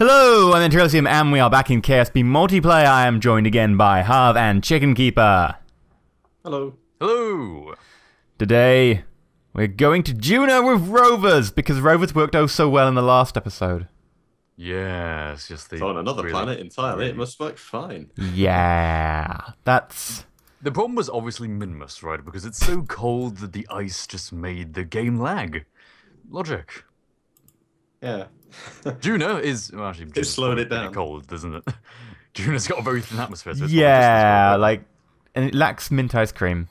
Hello, I'm EnterElysium and we are back in KSP multiplayer. I am joined again by Harv and Chicken Keeper. Hello. Hello! Today, we're going to Duna with rovers, because rovers worked oh so well in the last episode. Yes, just the... It's on another planet entirely, it must work fine. Yeah, that's... The problem was obviously Minmus, right? Because it's so cold that the ice just made the game lag. Logic. Yeah. Duna is... Well, actually, It slowed it down. Cold, doesn't it? Duna's got a very thin atmosphere, so it's yeah, like... And it lacks mint ice cream,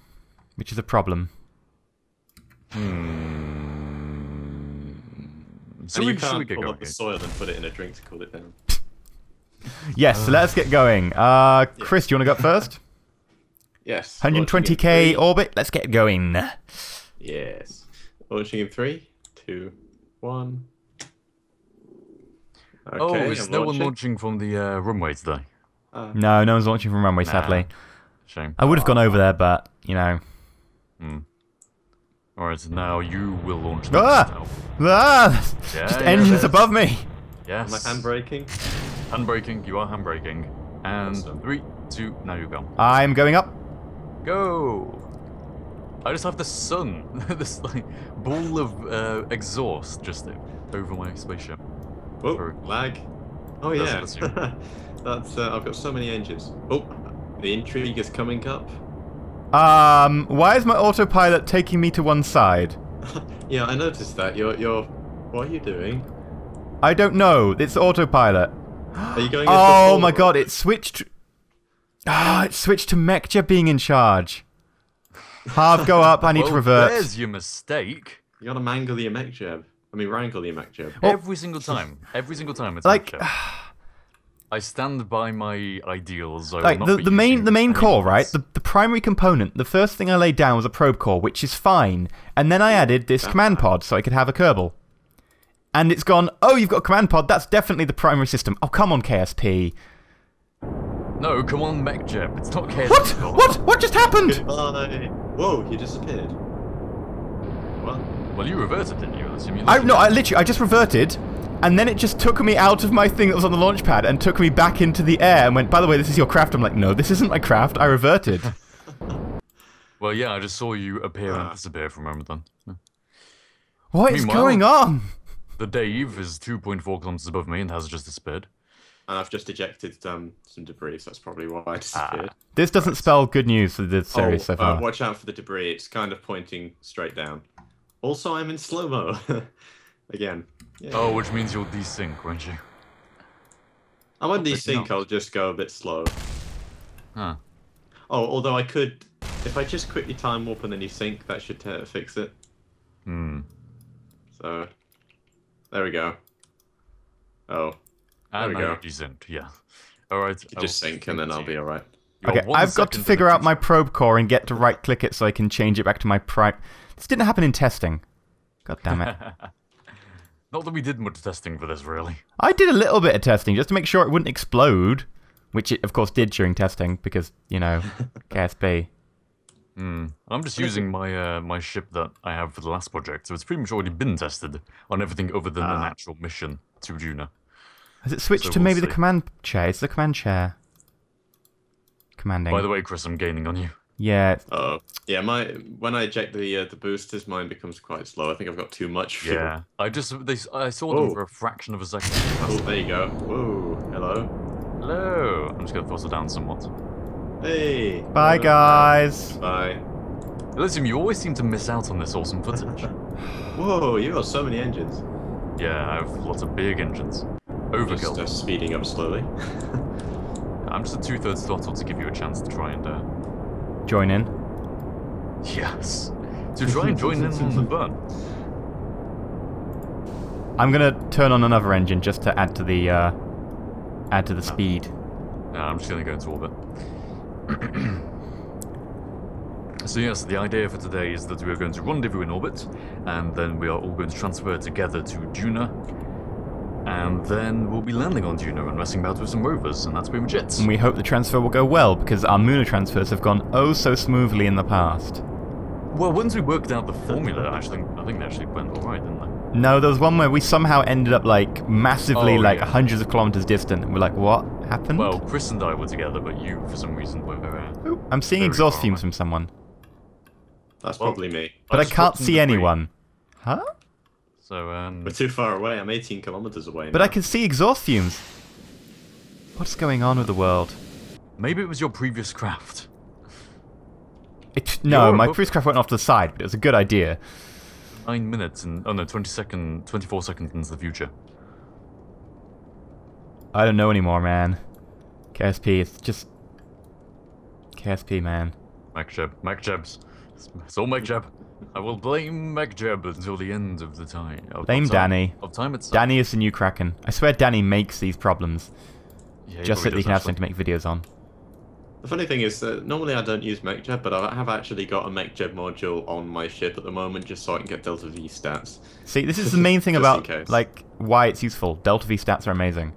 which is a problem. So you can't pull up the soil and put it in a drink to cool it down. Yes, so let's get going. Chris, do you want to go first? Yes. 120k orbit, let's get going. Yes. Launching in 3, 2, 1. Okay, oh, is no one launching from the runway today? No, no one's launching from runway, sadly. Shame. I would have gone over there, but, you know. Alright, now you will launch this Ah! now. Ah! Yeah, Just engines above me! Yes. Am I handbraking? Handbraking, you are handbraking. And Awesome. 3, 2, now you go. I'm going up. Go! I just have the sun, this like ball of exhaust just over my spaceship. Oh, Sorry. lag. Oh yeah. That's Elysium. That's I've got so many engines. Oh, the intrigue is coming up. Why is my autopilot taking me to one side? Yeah, I noticed that. You're. What are you doing? I don't know. It's autopilot. Are you going? Oh my god! It switched. Ah, it switched to Mekja being in charge. Harv, go up. I need to revert. There's your mistake. You gotta mangle the Mekjeb. I mean, wrangle the Mekjeb. Every single time. Every single time it's Like, I stand by my ideals. I will like not the be main using the main core, right? animals. The primary component. The first thing I laid down was a probe core, which is fine, and then I added this command pod so I could have a Kerbal. And it's gone. Oh, you've got a command pod. That's definitely the primary system. Oh, come on, KSP. No, come on, Mekjeb. It's not KSP. What? What? What just happened? Goodbye. Whoa, you disappeared. What? Well, you reverted, didn't you? I just reverted, and then it just took me out of my thing that was on the launch pad and took me back into the air and went, by the way, this is your craft. I'm like, no, this isn't my craft. I reverted. Well, yeah, I just saw you appear and disappear from Ramadan. Yeah. What is Meanwhile, going on? The Dave is 2.4 kilometers above me and has just disappeared. And I've just ejected some debris, so that's probably why I disappeared. This doesn't spell good news for the series so far. Watch out for the debris. It's kind of pointing straight down. Also, I'm in slow-mo. Again. Yeah. Oh, which means you'll desync, won't you? I won't desync, I'll just go a bit slow. Huh. Oh, although I could... If I just quickly time warp and then you sync, that should fix it. So... There we go. Oh. There we go. Desynced, yeah. Alright. Just sync and then I'll be alright. Okay, I've got to figure out my probe core and get to right-click it so I can change it back to my prime... This didn't happen in testing. God damn it. Not that we did much testing for this, really. I did a little bit of testing just to make sure it wouldn't explode, which it, of course, did during testing because, you know, KSP. I'm just using my my ship that I have for the last project, so it's pretty much already been tested on everything other than an actual mission to Duna. Has it switched to maybe the command chair? It's the command chair. Commanding. By the way, Chris, I'm gaining on you. Yeah. Oh, yeah. When I eject the boosters, mine becomes quite slow. I think I've got too much fuel. Yeah, I saw them for a fraction of a second. Oh, there you go. Whoa, hello. Hello. I'm just gonna throttle down somewhat. Hey. Bye, guys. Bye. Elysium, you always seem to miss out on this awesome footage. Whoa, you got so many engines. Yeah, I have lots of big engines. Overkill. Just speeding up slowly. I'm just at 2/3 throttle to give you a chance to try and Join in. yes, to try and join in on the fun. I'm gonna turn on another engine just to add to the speed. Yeah, I'm just gonna go into orbit. So yes, the idea for today is that we are going to rendezvous in orbit, and then we are all going to transfer together to Duna, and then we'll be landing on Duna and messing about with some rovers, and that's pretty much it. And we hope the transfer will go well, because our Muna transfers have gone oh so smoothly in the past. Well, once we worked out the formula, I think they actually went all right, didn't they? No, there was one where we somehow ended up like massively like yeah. hundreds of kilometers distant. And we're like, what happened? Well, Chris and I were together, but you, for some reason, were. Ooh, I'm seeing very exhaust far fumes away. from someone, That's probably me. but I just can't dropped some see debris. anyone. Huh? So We're too far away. I'm 18 kilometers away. But now. I can see exhaust fumes. What's going on with the world? maybe it was your previous craft. No, You're my above- previous craft went off to the side, but it was a good idea. 9 minutes and 24 seconds into the future. I don't know anymore, man. KSP, it's just... KSP, man. MacJebs. It's all MacJeb. I will blame MacJeb until the end of the time. Blame Danny. Of time itself. Danny is the new Kraken. I swear Danny makes these problems. Yeah, Just so that he can have something to make videos on. The funny thing is that normally I don't use MechJeb, but I have actually got a MechJeb module on my ship at the moment just so I can get Delta V stats. See, this is the main thing Just about, in case. like, why it's useful. Delta V stats are amazing.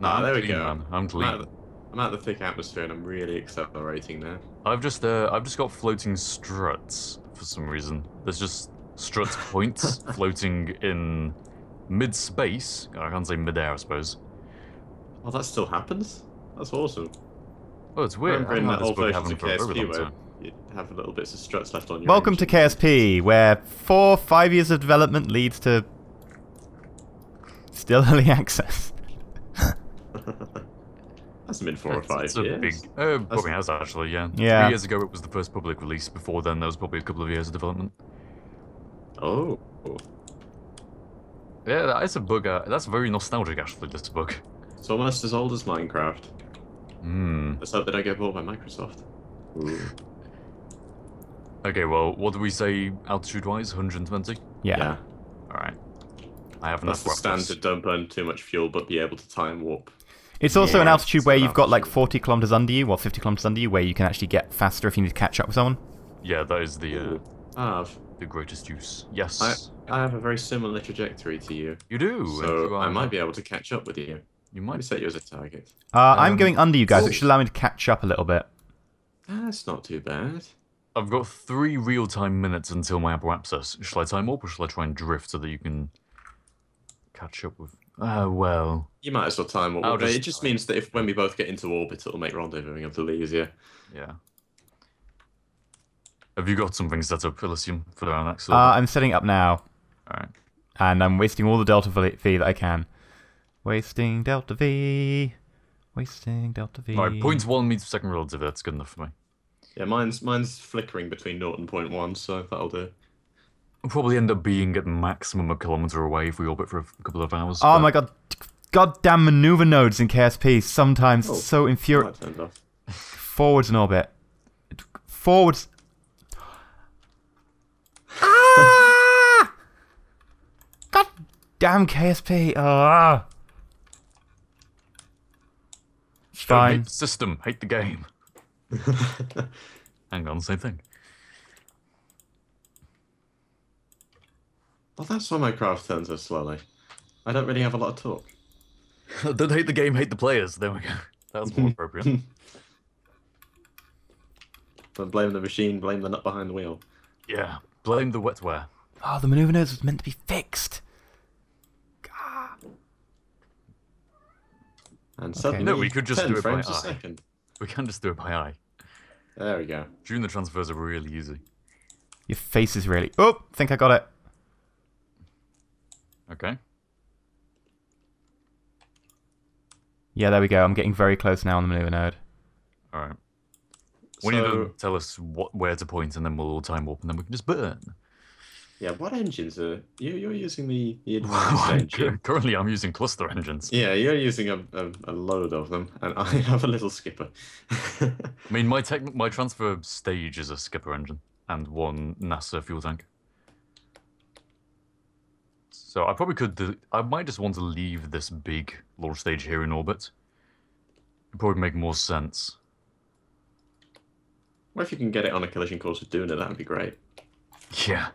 Nah, there we clean, go. Man. I'm clean. I'm out of the thick atmosphere and I'm really accelerating now. I've just got floating struts for some reason. There's just strut points floating in mid-space. I can't say mid-air, I suppose. Oh, that still happens? That's awesome. Oh, it's weird. Remember in I that haven't old had this versions book of having for a very KSP long where time. you have little bits of struts left on your Welcome to engine. KSP, where 4-5 years of development leads to... still early access. That's been 4 or 5 It's a years. big, probably has actually, yeah. Yeah. 3 years ago it was the first public release. Before then, there was probably a couple of years of development. Oh. Yeah, that is a bug. That's very nostalgic, actually, this bug. It's almost as old as Minecraft. Hmm. Let's hope they don't get bought by Microsoft. Ooh. Okay, well, what do we say altitude-wise? 120? Yeah. Alright. I have That's enough the weapons. standard, don't burn too much fuel, but be able to time warp. It's also an Yeah, altitude it's where an you've got like altitude. 40 kilometers under you, or 50 kilometers under you, where you can actually get faster if you need to catch up with someone. Yeah, that is the The greatest use. Yes. I have a very similar trajectory to you, You do. and so you I are- might be able to catch up with you. You Let me might. set you as a target. I'm going under you guys, which oh. should allow me to catch up a little bit. That's not too bad. I've got 3 real-time minutes until my apoapsis. Shall I time warp or shall I try and drift so that you can catch up with... well... You might as well time warp. I'll just- It just means that if when we both get into orbit, it'll make rendezvousing a little easier. Yeah. Have you got something set up, Elysium, for our next I'm setting it up now, Alright. and I'm wasting all the Delta V that I can. Wasting Delta V. Wasting Delta V. Alright, 0.1 meters per second relative, that's good enough for me. Yeah, mine's flickering between 0 and 0.1, so that'll do. We'll probably end up being at maximum a kilometer away if we orbit for a couple of hours. Oh but- my god. Goddamn maneuver nodes in KSP. Sometimes Oh, so infuriating. That turned off. Forwards in orbit. Forwards. Ah! God damn KSP. Ah. It's Don't fine. hate the system, hate the game. Hang on, same thing. Well, that's why my craft turns so slowly. I don't really have a lot of torque. Don't hate the game, hate the players. There we go. That was more appropriate. Don't blame the machine, blame the nut behind the wheel. Yeah. Blame the wetware. Oh, the maneuver nodes was meant to be fixed. And suddenly, No, we could just 10 do it by frames a eye. second. We can just do it by eye. There we go. June the transfers are really easy. Your face is really... Oh, think I got it. Okay. Yeah, there we go. I'm getting very close now on the maneuver node. Alright. We need to So, tell us where to point and then we'll all time warp and then we can just burn. yeah, what engines are... You're using the advanced engine. Currently I'm using cluster engines. Yeah, you're using a load of them, and I have a little skipper. I mean, my transfer stage is a skipper engine and 1 NASA fuel tank. So I probably could... I might just want to leave this big launch stage here in orbit. It'd probably make more sense. Well, if you can get it on a collision course with Duna, that would be great. Yeah,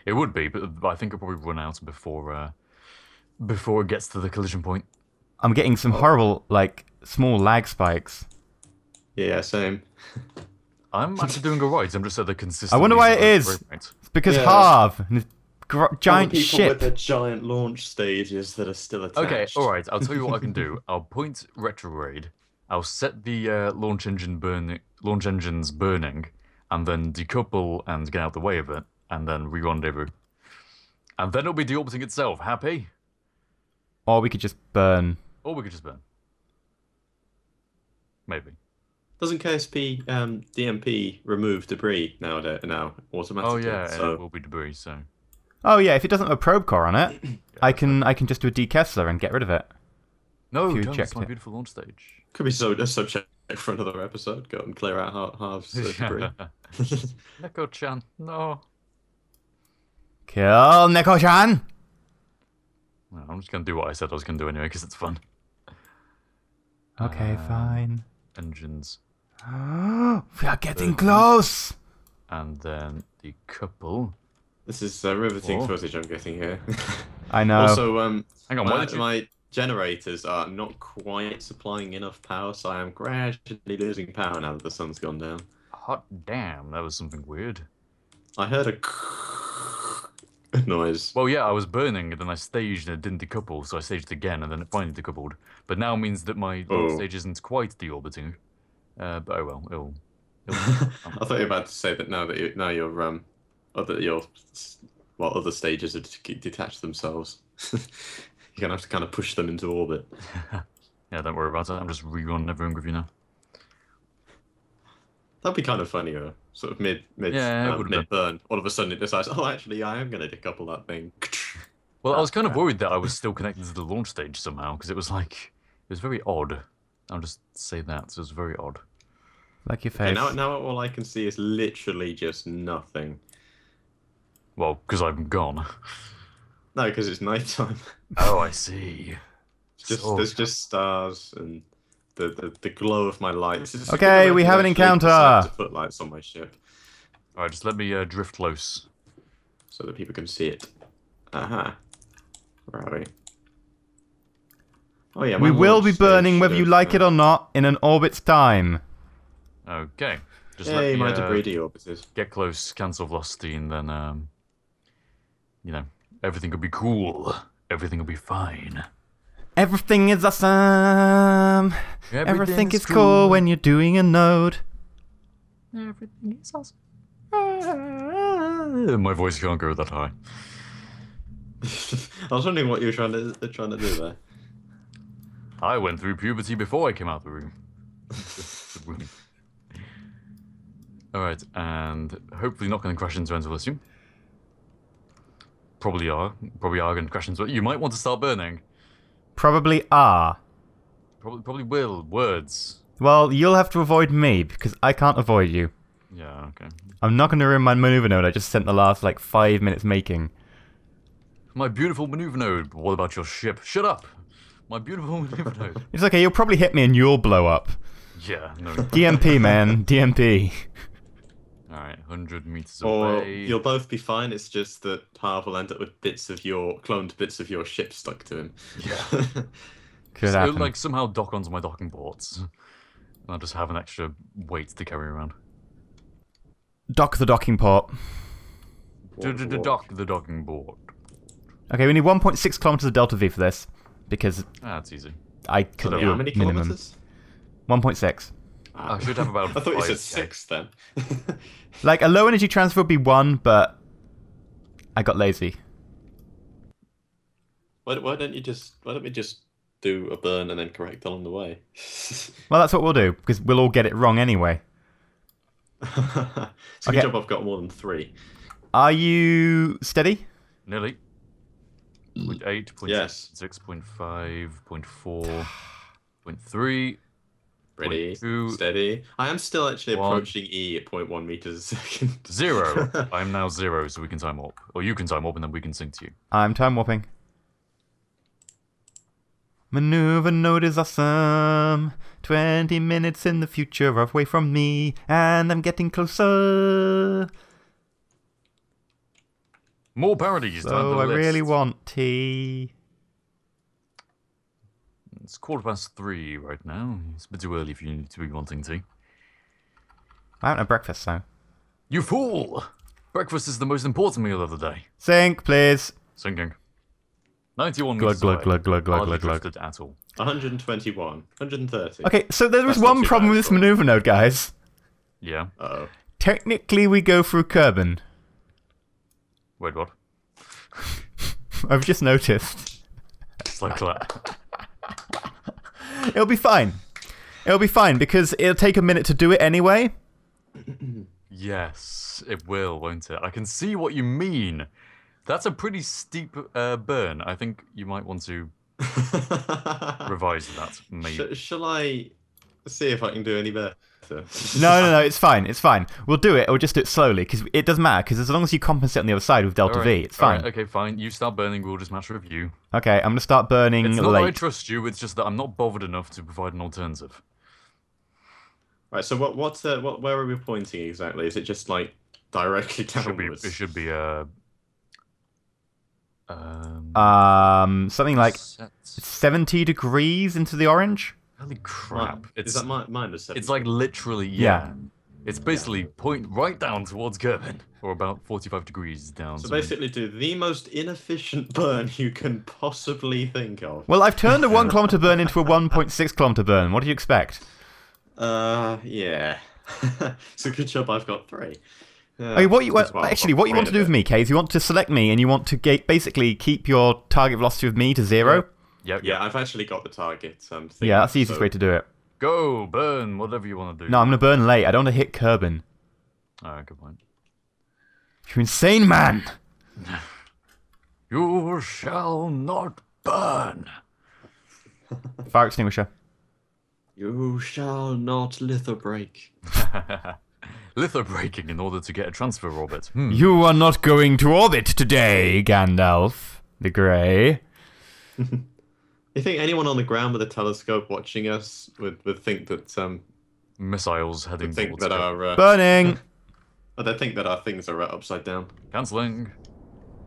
it would be, but I think it'll probably run out before it gets to the collision point. I'm getting some horrible, like, small lag spikes. Yeah, same. I'm actually doing alright. I'm just at the consistent. I wonder why it is. It's because Harv and his giant people ship. with the giant launch stages that are still attached. Okay, alright. I'll tell you what I can do. I'll point retrograde. I'll set the launch engines burning, and then decouple and get out the way of it, and then re-rendezvous. And then it'll be deorbiting itself. Happy? Or we could just burn. Or we could just burn. Maybe. Doesn't KSP DMP remove debris now automatically? Oh yeah, so... and it will be debris, so... Oh yeah, if it doesn't have a probe core on it, I can just do a decessler and get rid of it. No, you don't, checked it's my it. beautiful launch stage. Could be a subject for another episode. Go and clear out Harv's debris. Neko-chan, no. Kill Neko-chan! Well, I'm just going to do what I said I was going to do anyway, because it's fun. Okay, fine. Engines. We are getting close! And then the couple. This is riveting footage I'm getting here. I know. Also, hang on, my generators are not quite supplying enough power, so I am gradually losing power now that the sun's gone down. Hot damn, that was something weird. I heard a noise. Well, yeah, I was burning, and then I staged and it didn't decouple, so I staged again, and then it finally decoupled. But now means that my launch stage isn't quite deorbiting. But oh well, it'll I thought you were about to say that your other stages have detached themselves. You're gonna have to kind of push them into orbit. Yeah, don't worry about it. I'm just rerunning everything with you now. That'd be kind of funny, sort of mid burn. All of a sudden it decides, oh, actually, I am gonna decouple that thing. Well, I was kind of worried that I was still connected to the launch stage somehow, because it was very odd. I'll just say that. So it was very odd. Like your face. Okay, now all I can see is literally just nothing. Well, because I'm gone. No, because it's nighttime. Oh, I see. There's just stars and the glow of my lights. Okay, we have an encounter. Footlights on my ship. All right, just let me drift close, so that people can see it. Aha. Where are we? Oh yeah. We will be burning whether you like it or not in an orbit's time. Okay. Just Yay, let me my debris deorbited. get close, cancel velocity, and then you know, everything will be cool. Everything will be fine. Everything is awesome. Everything is cool when you're doing a node. Everything is awesome. My voice can't go that high. I was wondering what you were trying to do there. I went through puberty before I came out of the room. Alright, and hopefully not going to crash into EnterElysium. Probably are going to crash into it. You might want to start burning. Probably are. Probably will. Words. Well, you'll have to avoid me, because I can't avoid you. Yeah, okay. I'm not going to ruin my maneuver node I just spent the last, 5 minutes making. My beautiful maneuver node. What about your ship? Shut up! My beautiful maneuver node. It's okay, you'll probably hit me and you'll blow up. Yeah, no. DMP, man. DMP. Alright, 100 meters or away. You'll both be fine, it's just that Harv will end up with cloned bits of your ship stuck to him. Yeah. Could happen. It'll, somehow dock onto my docking ports. And I'll just have an extra weight to carry around. Dock the docking port. Dock the docking board. Okay, we need 1.6 kilometers of delta V for this, because That's easy. I could do how many minimum. kilometers? 1.6. I should have about I thought you said 5K. 6 then. A low energy transfer would be 1, but I got lazy. Why don't we just do a burn and then correct along the way? Well, that's what we'll do, because we'll all get it wrong anyway. It's a good job I've got more than 3. Are you steady? Nearly. 0.8, 0.6, Yes. 6.5, 0.4, 0.3. Ready, 0.2, steady. I am still actually 1. approaching E at 0.1 meters a second. 0. I am now 0, so we can time warp. Or you can time warp, and then we can sync to you. I'm time warping. Maneuver node is awesome. 20 minutes in the future away from me, and I'm getting closer. More parodies. So I really want tea. It's 3:15 right now. It's a bit too early for you to be wanting tea. I haven't had breakfast, so. You fool! Breakfast is the most important meal of the day. Sink, please. Sinking. 91 Glug, meters glug, away. glug, glug, glug, Hardly glug, glug. drifted at all. 121. 130. Okay, so there was That's not one too problem bad with this for it. maneuver node, guys. Yeah. Uh-oh. Technically, we go through Kerban. Wait, what? I've just noticed. It's like that. It'll be fine. It'll be fine, because it'll take a minute to do it anyway. Yes, it will, won't it? I can see what you mean. That's a pretty steep burn. I think you might want to revise that, maybe. Shall I see if I can do any better? No, it's fine, it's fine. We'll do it, or just do it slowly, because it doesn't matter, because as long as you compensate on the other side with Delta Alright, V, it's fine. alright, okay, fine. You start burning, we'll just match review. Okay, I'm going to start burning It's not that I late. trust you, it's just that I'm not bothered enough to provide an alternative. Right, so where are we pointing exactly? Is it just like directly downwards? It should be Something like set. 70 degrees into the orange? Holy crap. Is that minus 7? It's like literally, yeah. It's basically point right down towards Kerbal, or about 45 degrees down. So basically do the most inefficient burn you can possibly think of. Well, I've turned a 1 kilometer burn into a 1.6 kilometer burn. What do you expect? Yeah. It's a good job I've got 3. Okay, what you want to do with me, Kay, is you want to select me and you want to basically keep your target velocity with me to 0. Yep. Yeah, I've actually got the target. Thing, Yeah, that's the easiest way to do it. Go, burn, whatever you want to do. No, I'm going to burn late. I don't want to hit Kerban. Alright, good point. You insane man! You shall not burn. Fire extinguisher. You shall not lithobreak. Lithobraking in order to get a transfer orbit. You are not going to orbit today, Gandalf the Grey. You think anyone on the ground with a telescope watching us would think that Missiles heading think towards that Kerbal. our Burning! they think that our things are upside down. Cancelling.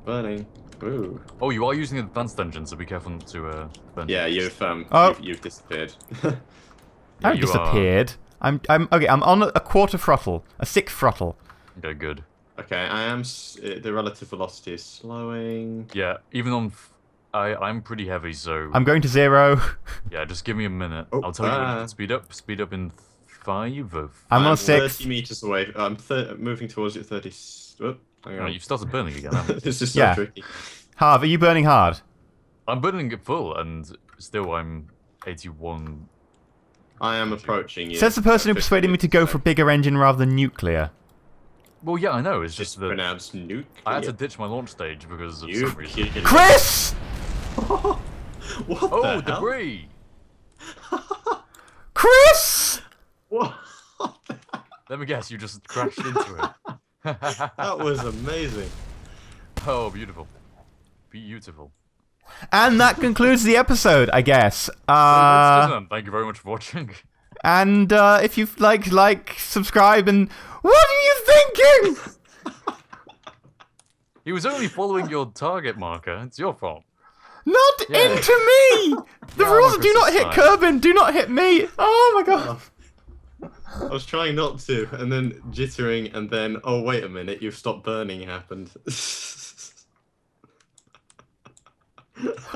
Burning. Ooh. Oh, you are using advanced engine, so be careful not to burn. Yeah, you've Oh. you've disappeared. I haven't you disappeared. I'm okay. I'm on a quarter throttle, a 6th throttle. Okay, good. Okay, I am. The relative velocity is slowing. Yeah, even on. I'm pretty heavy, so. I'm going to 0. Yeah, just give me a minute. Oh, I'll tell you when to speed up. Speed up in 5 or. I'm on I'm 6. 30 meters away. I'm moving towards you at 30. Oh, hang Oh, on. you've started burning again, haven't you? This is so Yeah. tricky. Harv, are you burning hard? I'm burning it full, and still I'm 81. I am approaching you. Says the person who at 50 persuaded me to go meters for away. bigger engine rather than nuclear. Well, yeah, I know. It's Just just that pronounced nuke. I had to ditch my launch stage because of You some reason. kidding. Chris! What Oh, the hell? debris! Chris! What? Let me guess, you just crashed into it. That was amazing. Oh, beautiful. Beautiful. And that concludes the episode, I guess. Thank you very much for watching. And if you like, subscribe, and what are you thinking? He was only following your target marker. It's your fault. Not Yeah. into me! The Yeah, rules I'm do not hit Christmas Kerbin, do not hit me! Oh my god! I was trying not to, and then jittering, and then, oh, wait a minute, you've stopped burning happened.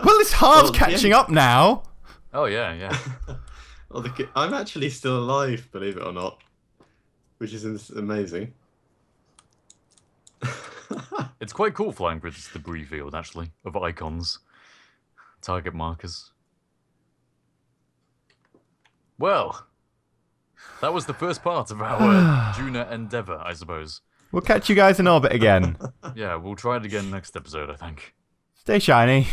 Well, this Harv's Well, catching yeah. up now! Oh, yeah, yeah. Well, I'm actually still alive, believe it or not. Which is amazing. It's quite cool flying through this debris field, actually, of icons. Target markers. Well, that was the first part of our Duna endeavor, I suppose. We'll catch you guys in orbit again. Yeah, we'll try it again next episode, I think. Stay shiny.